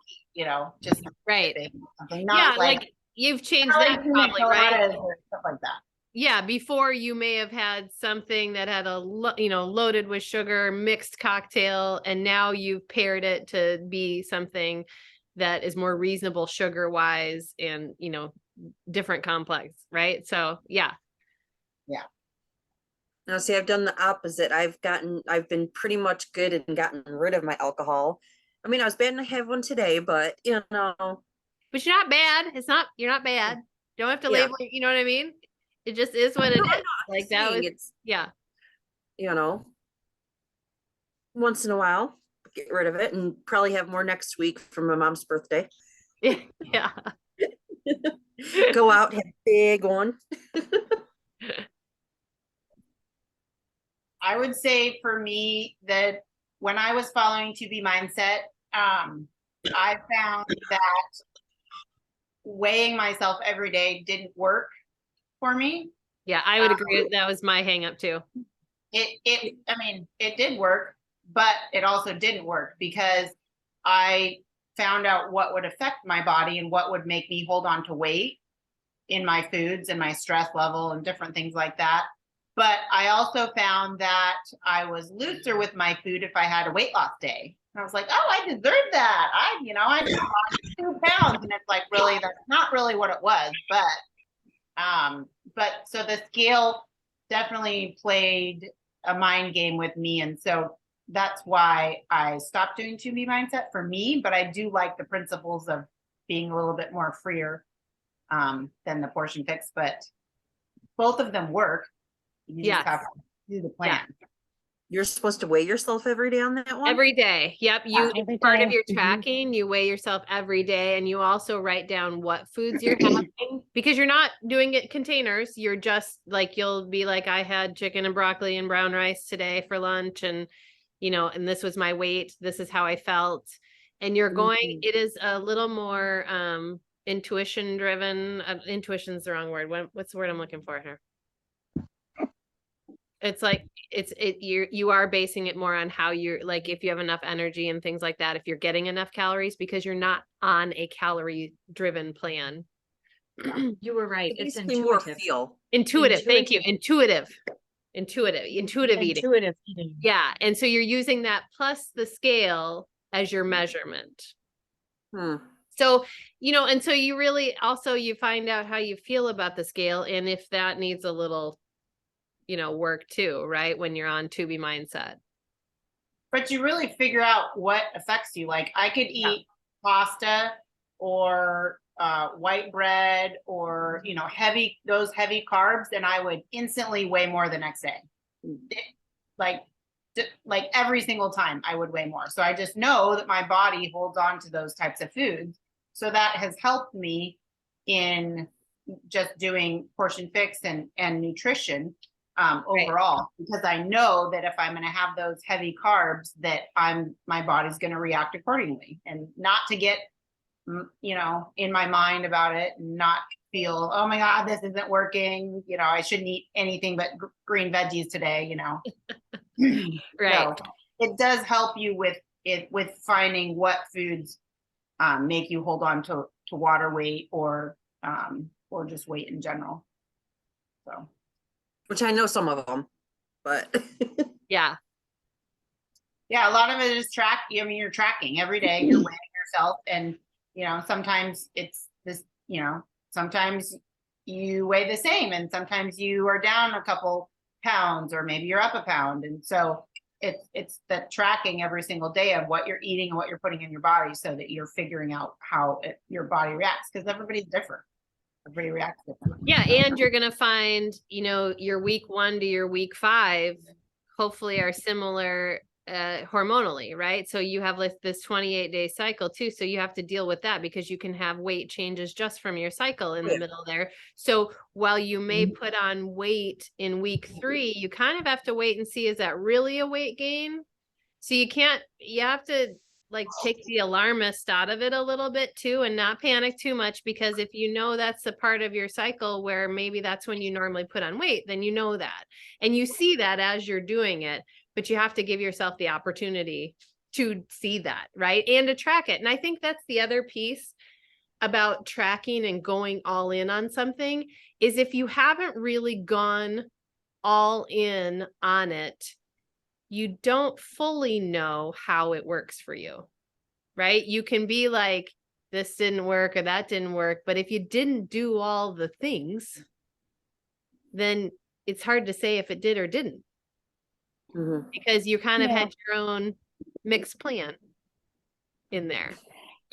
just Right. something, Yeah, not like you've changed not that like pina probably, right? coladas or stuff like that. Yeah, before you may have had something that had loaded with sugar, mixed cocktail, and now you've paired it to be something that is more reasonable sugar wise and, different complex, right? So, yeah. now see, I've done the opposite. I've been pretty much good and gotten rid of my alcohol. I mean, I was bad and I have one today, but But you're not bad. You're not bad. Don't have to Yeah. label it, you know what I mean? It just is what it No, is. Like that was, it's, yeah. Once in a while, get rid of it and probably have more next week for my mom's birthday. Yeah. Go out, have a big one. I would say for me that when I was following 2B Mindset, I found that weighing myself every day didn't work for me. Yeah, I would agree. That was my hang up too. It did work, but it also didn't work because I found out what would affect my body and what would make me hold on to weight in my foods and my stress level and different things like that. But I also found that I was looser with my food if I had a weight loss day. And I was like, oh, I deserve that. I just lost 2 pounds. And it's like, really, that's not really what it was. But so the scale definitely played a mind game with me. And so that's why I stopped doing 2B Mindset for me. But I do like the principles of being a little bit more freer than the portion fix. But both of them work. You just have to do the plan. You're supposed to weigh yourself every day on that one? Every day. Yep. Yeah, It's every part of day. your Mhm. tracking. You weigh yourself every day and you also write down what foods you're having because you're not doing it containers. You're just like, you'll be like, I had chicken and broccoli and brown rice today for lunch. And, and this was my weight. This is how I felt. And you're going, Mhm. it is a little more, intuition driven. Intuition is the wrong word. What's the word I'm looking for here? It's like you are basing it more on how you're like if you have enough energy and things like that, if you're getting enough calories because you're not on a calorie driven plan. You were right. It It's gives me more intuitive. feel. Intuitive. Thank you. Intuitive eating. Intuitive eating. Yeah. And so you're using that plus the scale as your measurement. Hmm. So, and so you really also you find out how you feel about the scale and if that needs a little work too, right? When you're on to be mindset. But you really figure out what affects you. Like I could eat pasta or white bread or those heavy carbs, and I would instantly weigh more the next day. Like every single time I would weigh more. So I just know that my body holds on to those types of foods. So that has helped me in just doing portion fix and nutrition overall, because I know that if I'm going to have those heavy carbs, that my body's going to react accordingly, and not to get, in my mind about it, and not feel, oh my God, this isn't working. I shouldn't eat anything but green veggies today. Right. So it does help you with finding what foods make you hold on to water weight or just weight in general. So. Which I know some of them, but Yeah. Yeah, a lot of it is you're tracking every day, you're weighing yourself, and sometimes it's this, sometimes you weigh the same and sometimes you are down a couple pounds or maybe you're up a pound. And so it's the tracking every single day of what you're eating and what you're putting in your body so that you're figuring out how your body reacts, because everybody's different. Everybody reacts differently. Yeah. And you're going to find, your week 1 to your week 5, hopefully are similar hormonally, right? So you have like this 28-day cycle too. So you have to deal with that because you can have weight changes just from your cycle in the middle there. So while you may put on weight in week 3, you kind of have to wait and see, is that really a weight gain? So you have to like take the alarmist out of it a little bit too and not panic too much, because if that's the part of your cycle where maybe that's when you normally put on weight, then that. And you see that as you're doing it, but you have to give yourself the opportunity to see that, right? And to track it. And I think that's the other piece about tracking and going all in on something is if you haven't really gone all in on it, you don't fully know how it works for you, right? You can be like, this didn't work or that didn't work. But if you didn't do all the things, then it's hard to say if it did or didn't, because you kind of had your own mixed plan in there.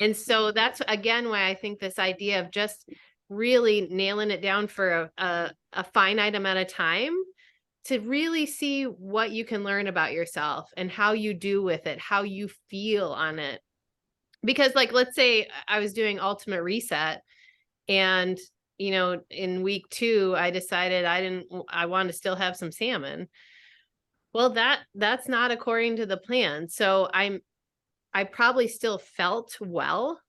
And so that's, again, why I think this idea of just really nailing it down for a finite amount of time to really see what you can learn about yourself and how you do with it, how you feel on it. Because like, let's say I was doing Ultimate Reset and, in week 2, I decided I want to still have some salmon. Well, that's not according to the plan. So I probably still felt well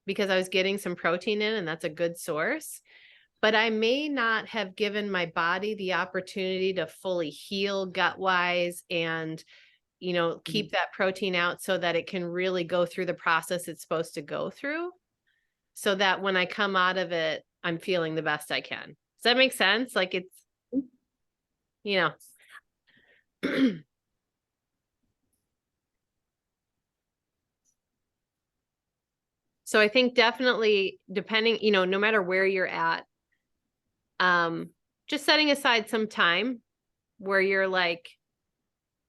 because I was getting some protein in, and that's a good source. But I may not have given my body the opportunity to fully heal gut-wise and, keep that protein out so that it can really go through the process it's supposed to go through, so that when I come out of it, I'm feeling the best I can. Does that make sense? Like it's, So I think definitely depending, no matter where you're at, just setting aside some time where you're like,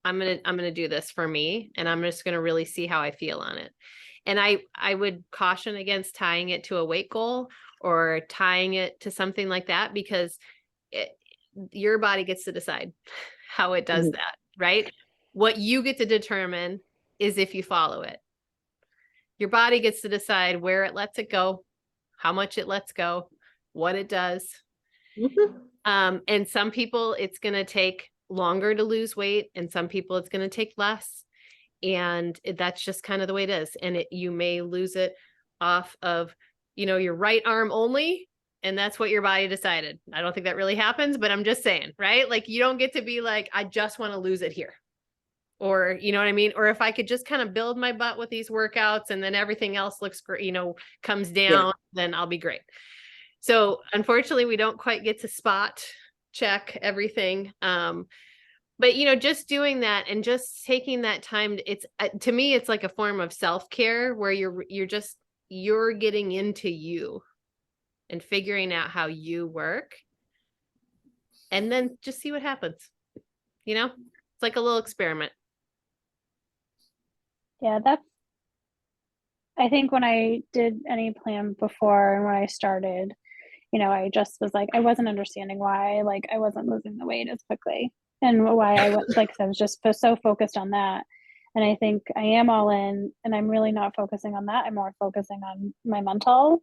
I'm going to do this for me, and I'm just going to really see how I feel on it. And I would caution against tying it to a weight goal or tying it to something like that, because your body gets to decide how it does that. right? What you get to determine is if you follow it. Your body gets to decide where it lets it go, how much it lets go, what it does. Mhm. And some people it's going to take longer to lose weight, and some people it's going to take less. And that's just kind of the way it is. And you may lose it off of, your right arm only. And that's what your body decided. I don't think that really happens, but I'm just saying, right? Like, you don't get to be like, I just want to lose it here. Or, you know what I mean? Or if I could just kind of build my butt with these workouts and then everything else looks great, comes down, then I'll be great. So unfortunately, we don't quite get to spot check everything. But just doing that and just taking that time, it's to me, it's like a form of self-care where you're getting into you and figuring out how you work, and then just see what happens. It's like a little experiment. Yeah, I think when I did any plan before and when I started, I just was like, I wasn't understanding why, like, I wasn't losing the weight as quickly and why I went, like, I was just so focused on that. And I think I am all in, and I'm really not focusing on that. I'm more focusing on my mental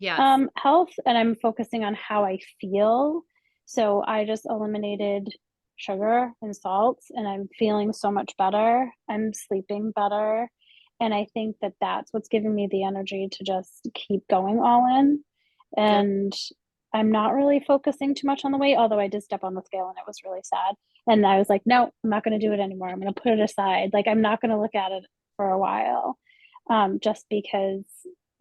Yes. health, and I'm focusing on how I feel. So I just eliminated sugar and salts, and I'm feeling so much better. I'm sleeping better. And I think that that's what's giving me the energy to just keep going all in. And I'm not really focusing too much on the weight, although I did step on the scale and it was really sad. And I was like, no, I'm not going to do it anymore. I'm going to put it aside. Like, I'm not going to look at it for a while, just because,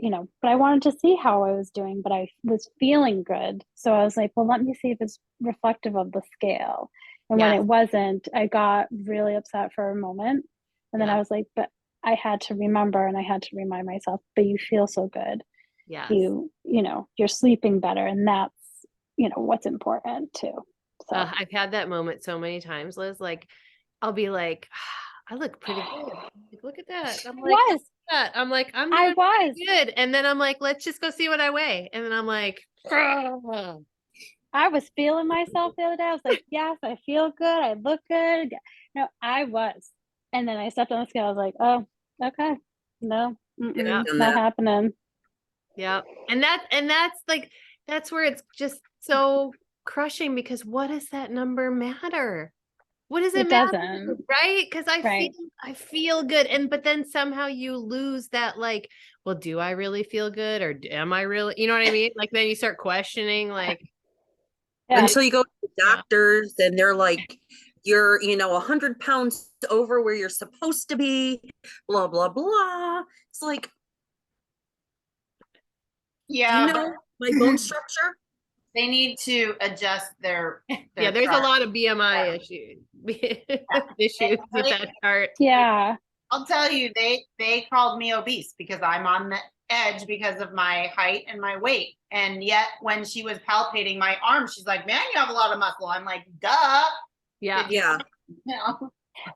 but I wanted to see how I was doing, but I was feeling good. So I was like, well, let me see if it's reflective of the scale. And when Yes. it wasn't, I got really upset for a moment. And then Yeah. I was like, but I had to remember, and I had to remind myself, but you feel so good. Yes. You're sleeping better, and that's, what's important too. So I've had that moment so many times, Liz. Like, I'll be like, I look pretty good. Like, look at that. I'm like, was. look at that. I'm like, I'm I doing was. pretty good. And then I'm like, let's just go see what I weigh. And then I'm like, I was feeling myself the other day. I was like, yes, I feel good. I look good. No, I was. And then I stepped on the scale. I was like, oh, okay. No, Yeah. Done not that. happening. Yeah. And that's like, that's where it's just so crushing, because what does that number matter? What does it It matter? doesn't. Right? Because Right. I feel good. But then somehow you lose that, like, well, do I really feel good, or am I really, you know what I mean? Like, then you start questioning, like, Yeah. Until you go to the Yeah. doctors and they're like, you're, 100 pounds over where you're supposed to be, blah, blah, blah. It's like, Yeah, do you know my bone structure? they need to adjust their Yeah, there's a chart. lot of BMI issues issues with really- that chart. Yeah. I'll tell you, they called me obese because I'm on the edge because of my height and my weight. And yet when she was palpating my arm, she's like, man, you have a lot of muscle. I'm like, duh. Yeah. Yeah.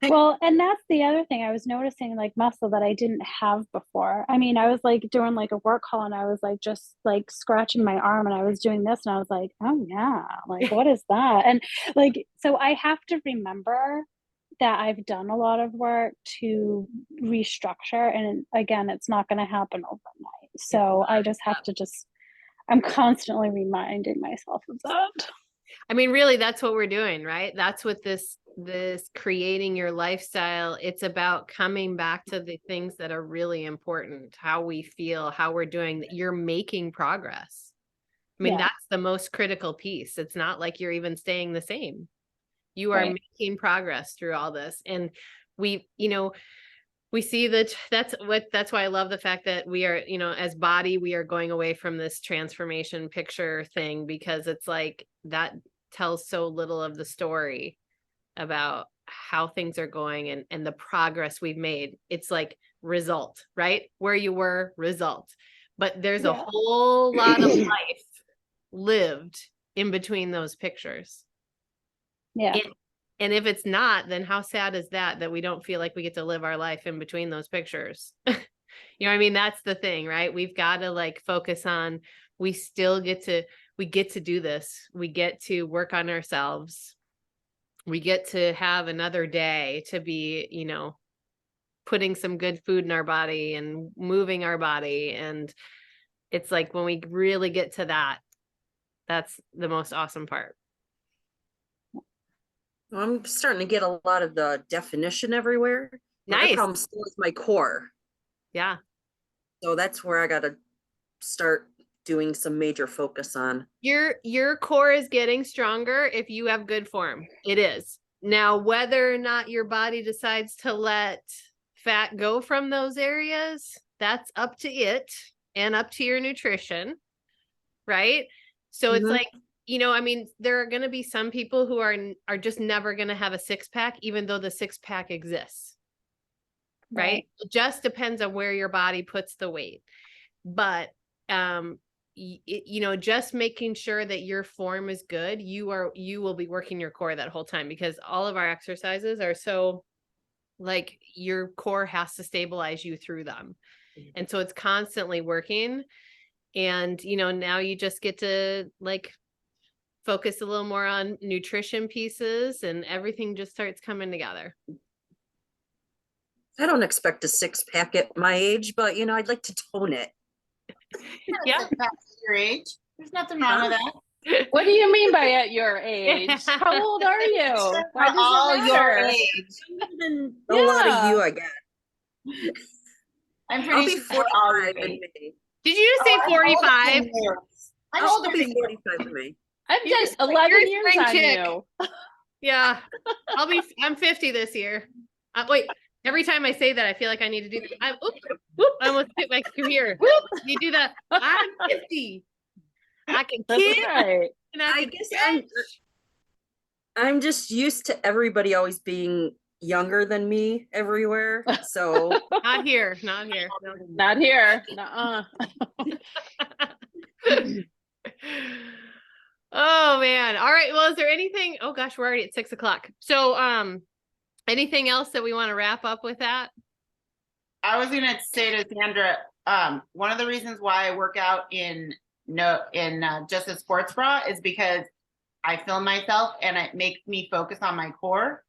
Well, and that's the other thing. I was noticing, like, muscle that I didn't have before. I mean, I was like doing like a work call, and I was like just like scratching my arm, and I was doing this, and I was like, oh yeah, like, what is that? And like, so I have to remember that I've done a lot of work to restructure, and again, it's not going to happen overnight. So I just have to I'm constantly reminding myself of that. I mean, really, that's what we're doing, right? That's what this creating your lifestyle, it's about coming back to the things that are really important, how we feel, how we're doing, that you're making progress. I mean, Yeah. that's the most critical piece. It's not like you're even staying the same. You are Right. making progress through all this. And we see that that's why I love the fact that we are, as body, we are going away from this transformation picture thing, because it's like that tells so little of the story about how things are going and the progress we've made. It's like result, right? Where you were, result. But there's a Yeah. whole lot of life lived in between those pictures. Yeah. And if it's not, then how sad is that we don't feel like we get to live our life in between those pictures? You know what I mean? That's the thing, right? We've got to like focus on, we get to do this. We get to work on ourselves. we get to have another day to be, you know, putting some good food in our body and moving our body. And it's like when we really get to that, that's the most awesome part. I'm starting to get a lot of the definition everywhere. My Nice. problem still is my core. Yeah. So that's where I gotta start doing some major focus on. Your core is getting stronger if you have good form. It is. Now, whether or not your body decides to let fat go from those areas, that's up to it and up to your nutrition, right? So it's Mhm. like, you know, I mean, there are going to be some people who are just never going to have a six pack, even though the six pack exists, right? It just depends on where your body puts the weight. But you know, just making sure that your form is good, you will be working your core that whole time, because all of our exercises are so, like, your core has to stabilize you through them. And so it's constantly working. And, you know, now you just get to like focus a little more on nutrition pieces, and everything just starts coming together. I don't expect a six pack at my age, but you know, I'd like to tone it. Yeah. That's your age. There's nothing wrong with that. What do you mean by at your age? How old are you? Why does All it your matter? age. Younger than a lot of you, Yeah. I guess. I'm I'll pretty be sure all your 45 in age. May. Did you just say I'm older 45? than you. I'm I'll older be than you. 45 in May. I'm You're just a 11 years spring on chick. you. Yeah. I'm 50 this year. Wait, every time I say that, I feel like I need to do that. I almost hit my computer. You do that. I'm 50. I can That's kick right. and I can guess stretch. I'm just used to everybody always being younger than me everywhere. So Not here. Not here. No. Not here. Nuh-uh. Oh man. All right. Well, is there anything? Oh gosh, we're already at 6:00. So, anything else that we want to wrap up with that? I was gonna say to Sandra, one of the reasons why I work out in just a sports bra is because I film myself and it makes me focus on my core,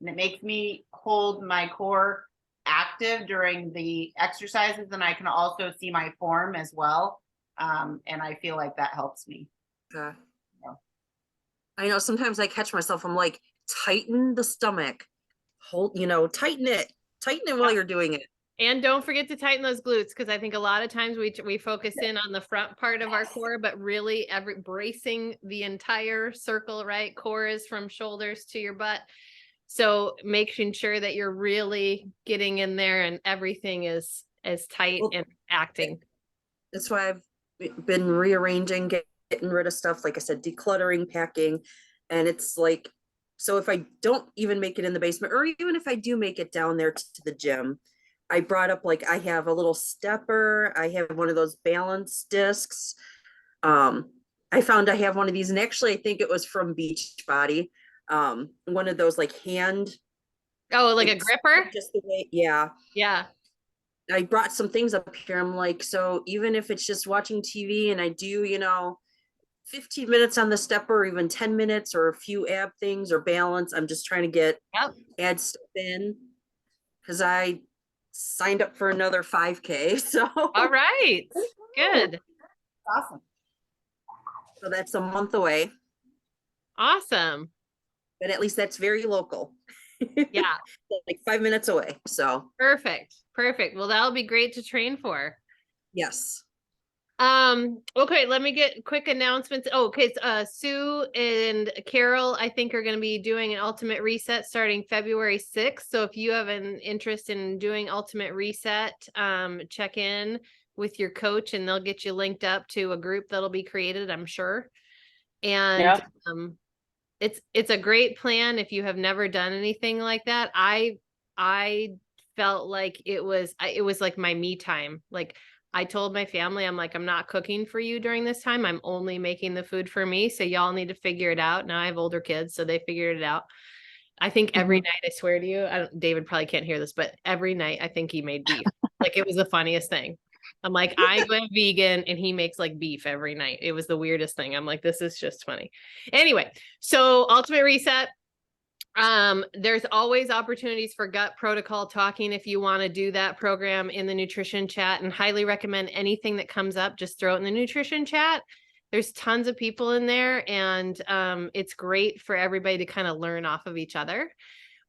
and it makes me hold my core active during the exercises, and I can also see my form as well. And I feel like that helps me. uh, Yeah. I know sometimes I catch myself, I'm like, tighten the stomach. Hold, you know, tighten it while you're doing it. And don't forget to tighten those glutes, because I think a lot of times we focus in on the front part of our core, but really bracing the entire circle, right? Core is from shoulders to your butt. So making sure that you're really getting in there and everything is as tight Well, and acting. That's why I've been rearranging, getting rid of stuff, like I said, decluttering, packing. And it's like, so if I don't even make it in the basement, or even if I do make it down there to the gym, I brought up, like, I have a little stepper, I have one of those balance discs. I found I have one of these, and actually I think it was from Beachbody. One of those like hand. Oh, like a it's gripper? Just the way, yeah. Yeah. I brought some things up here. I'm like, so even if it's just watching TV and I do, you know, 15 minutes on the stepper, or even 10 minutes, or a few ab things or balance, I'm just trying to add stuff in, because I signed up for another 5K. So All right. Good. Awesome. so that's a month away, Awesome. but at least that's very local. Yeah. Like 5 minutes away. So Perfect. Perfect. Well, that'll be great to train for. yes. Okay, let me get quick announcements. Oh, okay. Sue and Carol, I think, are going to be doing an ultimate reset starting February 6th. So if you have an interest in doing ultimate reset, check in with your coach and they'll get you linked up to a group that'll be created, I'm sure. And Yeah. it's a great plan if you have never done anything like that. I felt like it was like my me time. Like, I told my family, I'm like, I'm not cooking for you during this time. I'm only making the food for me. So y'all need to figure it out. Now I have older kids, so they figured it out. I think every night, I swear to you, David probably can't hear this, but every night I think he made beef. Like, it was the funniest thing. I'm like, I went vegan and he makes like beef every night. It was the weirdest thing. I'm like, this is just funny. Anyway, so ultimate reset. There's always opportunities for gut protocol talking if you want to do that program in the nutrition chat, and highly recommend anything that comes up, just throw it in the nutrition chat. There's tons of people in there, and it's great for everybody to kind of learn off of each other.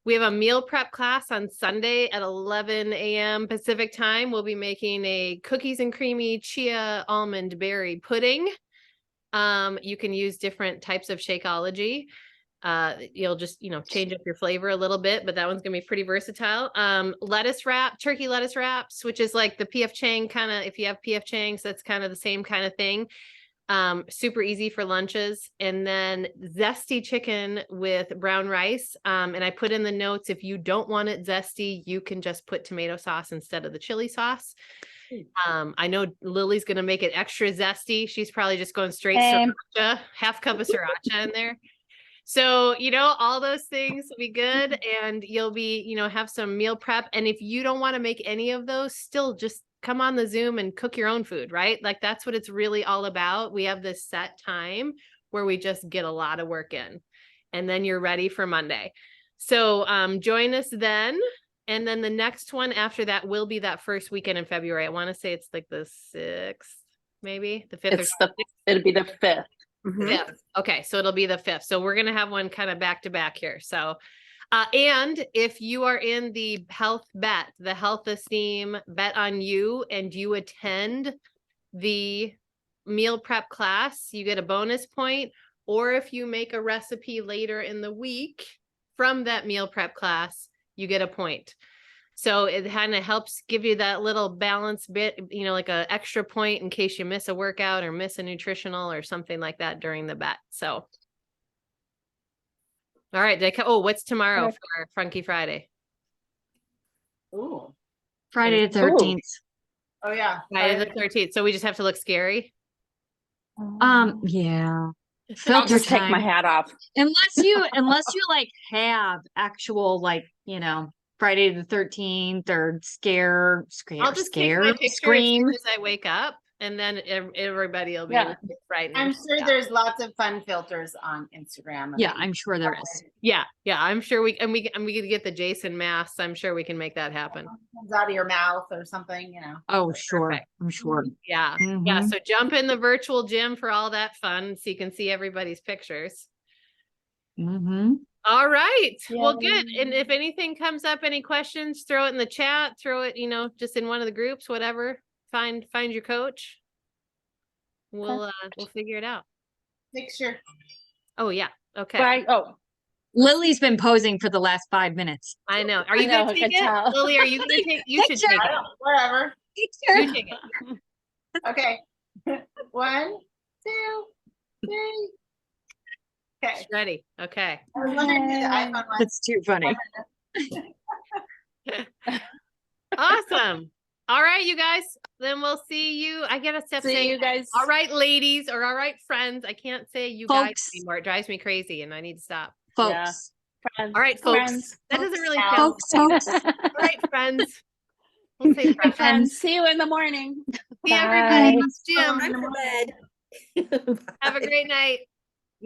We have a meal prep class on Sunday at 11 a.m. Pacific time. We'll be making a cookies and creamy chia almond berry pudding. You can use different types of Shakeology. You'll just, change up your flavor a little bit, but that one's gonna be pretty versatile. Lettuce wrap, turkey lettuce wraps, which is like the PF Chang kind of, if you have PF Chang's, that's kind of the same kind of thing. Super easy for lunches. And then zesty chicken with brown rice. And I put in the notes, if you don't want it zesty, you can just put tomato sauce instead of the chili sauce. I know Lily's going to make it extra zesty. She's probably just going straight Same. sriracha, half cup of sriracha in there. So, all those things will be good, and you'll be, have some meal prep. And if you don't want to make any of those, still just come on the Zoom and cook your own food, right? Like that's what it's really all about. We have this set time where we just get a lot of work in, and then you're ready for Monday. So join us then. And then the next one after that will be that first weekend in February. I want to say it's like the 6th, maybe the 5th. It'll be the 5th. Mhm. 5th. Okay, so it'll be the 5th. So we're gonna have one kind of back to back here. So and if you are in the health bet, the health esteem bet on you, and you attend the meal prep class, you get a bonus point. Or if you make a recipe later in the week from that meal prep class, you get a point. So it kind of helps give you that little balance bit, like a extra point in case you miss a workout or miss a nutritional or something like that during the bet. So. All right. What's tomorrow Okay. for Funky Friday? Ooh. Friday the 13th. Oh yeah. Friday the 13th. So we just have to look scary. Yeah. I'll Filter just take my time. hat off. Unless you like have actual Friday the 13th or scare, I'll just take my picture scream. as soon as I wake up, and then everybody will be Yeah. frightened. I'm sure Yeah. there's lots of fun filters on Instagram. Yeah, I'm sure there is. Yeah, I'm sure we can get the Jason masks. I'm sure we can make that happen. Comes out of your mouth or something, Oh, sure. Perfect. I'm sure. Yeah. Mhm. So jump in the virtual gym for all that fun, so you can see everybody's pictures. Mm-hmm. All right. Well, Yeah. good. And if anything comes up, any questions, throw it in the chat, throw it, just in one of the groups, whatever. Find your coach. We'll figure it out. Picture. Oh yeah. Okay. Right. Oh, Lily's been posing for the last 5 minutes. I know. Are you I know, gonna I take can it? tell. Lily, are you gonna take you should take I it. don't, whatever. You take it. Okay. 1, 2, 3. Okay. Ready. Okay. I was wondering who the iPhone was. That's too funny. Awesome. All right, you guys. Then we'll see you. I gotta stop see saying you guys. all right, ladies, or all right, friends. I can't say you guys Folks. anymore. It drives me crazy, and I need to stop. Folks. Yeah. Friends. All right, folks. Friends. That doesn't really Folks. sound. Folks. All right, friends. We'll say friends. Friends, see you in the morning. See everybody. Bye. Jim. Time for bed. Have a great night.